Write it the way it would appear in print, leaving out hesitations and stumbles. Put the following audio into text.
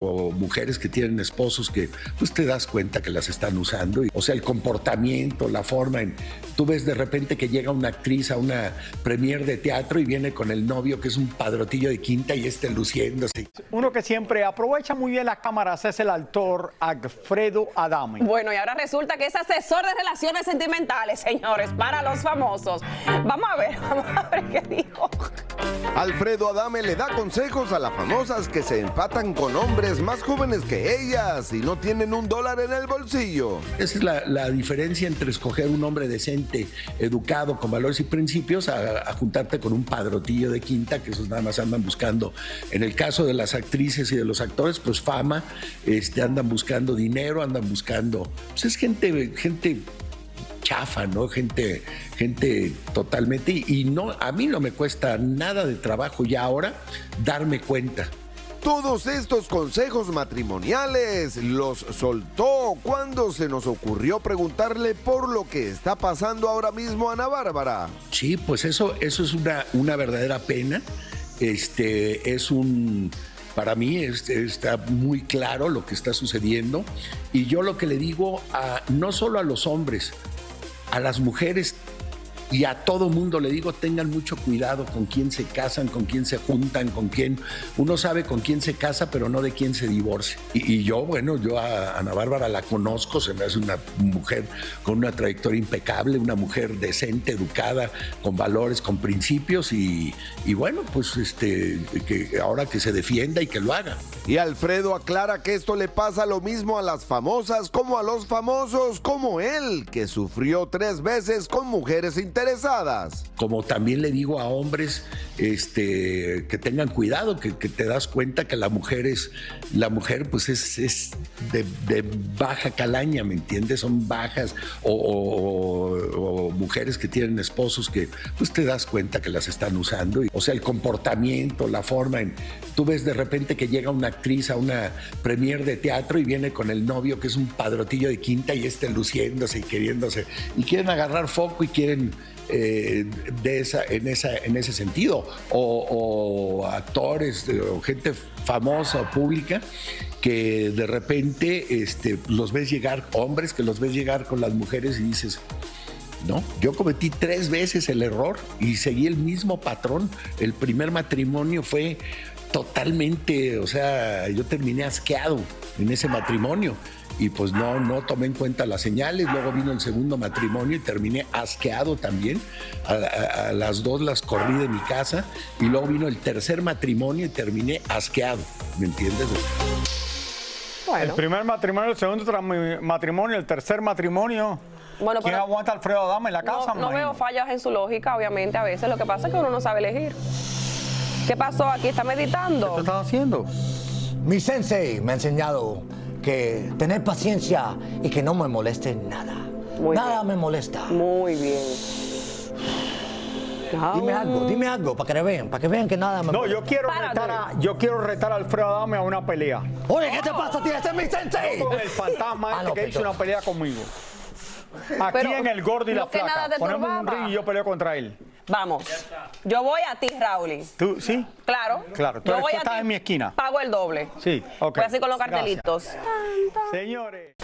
o mujeres que tienen esposos que pues te das cuenta que las están usando. O sea, el comportamiento, la forma tú ves de repente que llega una actriz a una premier de teatro y viene con el novio que es un padrotillo de quinta y luciéndose. Uno que siempre aprovecha muy bien las cámaras es el actor Alfredo Adame. Bueno, y ahora resulta que es asesor de relaciones sentimentales, señores, para los famosos. Vamos a ver qué dijo. Alfredo Adame le da consejos a las famosas que se empatan con hombres más jóvenes que ellas y no tienen $1 en el bolsillo. Esa es la diferencia entre escoger un hombre decente, educado, con valores y principios, a juntarte con un padrotillo de quinta, que esos nada más andan buscando. En el caso de las actrices y de los actores, pues fama, andan buscando dinero, andan buscando... Pues es gente chafa, ¿no? Gente totalmente... Y no, a mí no me cuesta nada de trabajo ya ahora darme cuenta. Todos estos consejos matrimoniales los soltó cuando se nos ocurrió preguntarle por lo que está pasando ahora mismo a Ana Bárbara. Sí, pues eso es una verdadera pena. Para mí está muy claro lo que está sucediendo. Y yo lo que le digo no solo a los hombres, a las mujeres y a todo mundo le digo, tengan mucho cuidado con quién se casan, con quién se juntan, con quién... Uno sabe con quién se casa, pero no de quién se divorcia. Y yo a Ana Bárbara la conozco, se me hace una mujer con una trayectoria impecable, una mujer decente, educada, con valores, con principios y bueno, pues que ahora que se defienda y que lo haga. Y Alfredo aclara que esto le pasa lo mismo a las famosas como a los famosos, como él, que sufrió 3 veces con mujeres interesadas. Como también le digo a hombres que tengan cuidado, que te das cuenta que la mujer pues es de baja calaña, ¿me entiendes? Son bajas o mujeres que tienen esposos que pues te das cuenta que las están usando. O sea, el comportamiento, la forma tú ves de repente que llega una actriz a una premier de teatro y viene con el novio que es un padrotillo de quinta y luciéndose y queriéndose y quieren agarrar foco y quieren en ese sentido o actores o gente famosa o pública que de repente los ves llegar, hombres que los ves llegar con las mujeres y dices, no, yo cometí 3 veces el error y seguí el mismo patrón. El primer matrimonio fue totalmente, o sea, yo terminé asqueado en ese matrimonio y pues no tomé en cuenta las señales. Luego vino el segundo matrimonio y terminé asqueado también. A las 2 las corrí de mi casa y luego vino el tercer matrimonio y terminé asqueado, ¿me entiendes? Bueno. El primer matrimonio, el segundo matrimonio, el tercer matrimonio. Bueno, ¿quién aguanta a Alfredo Adame en la casa? No veo fallas en su lógica, obviamente, a veces. Lo que pasa es que uno no sabe elegir. ¿Qué pasó aquí? ¿Está meditando? ¿Qué estás haciendo? Mi sensei me ha enseñado que tener paciencia y que no me moleste nada. Nada me molesta. Muy bien. Dime algo, para que vean que nada me molesta. Yo quiero retar a Alfredo Adame a una pelea. Oye, ¿qué te pasa a ti? ¡Este es mi sensei! El fantasma que hizo una pelea conmigo. Aquí en El Gordo y la Flaca. Ponemos un ring y yo peleo contra él. Vamos. Yo voy a ti, Raúl. ¿Tú sí? Claro. Claro. Tú estás en mi esquina. Pago el doble. Sí, ok. Voy así con los cartelitos. Señores.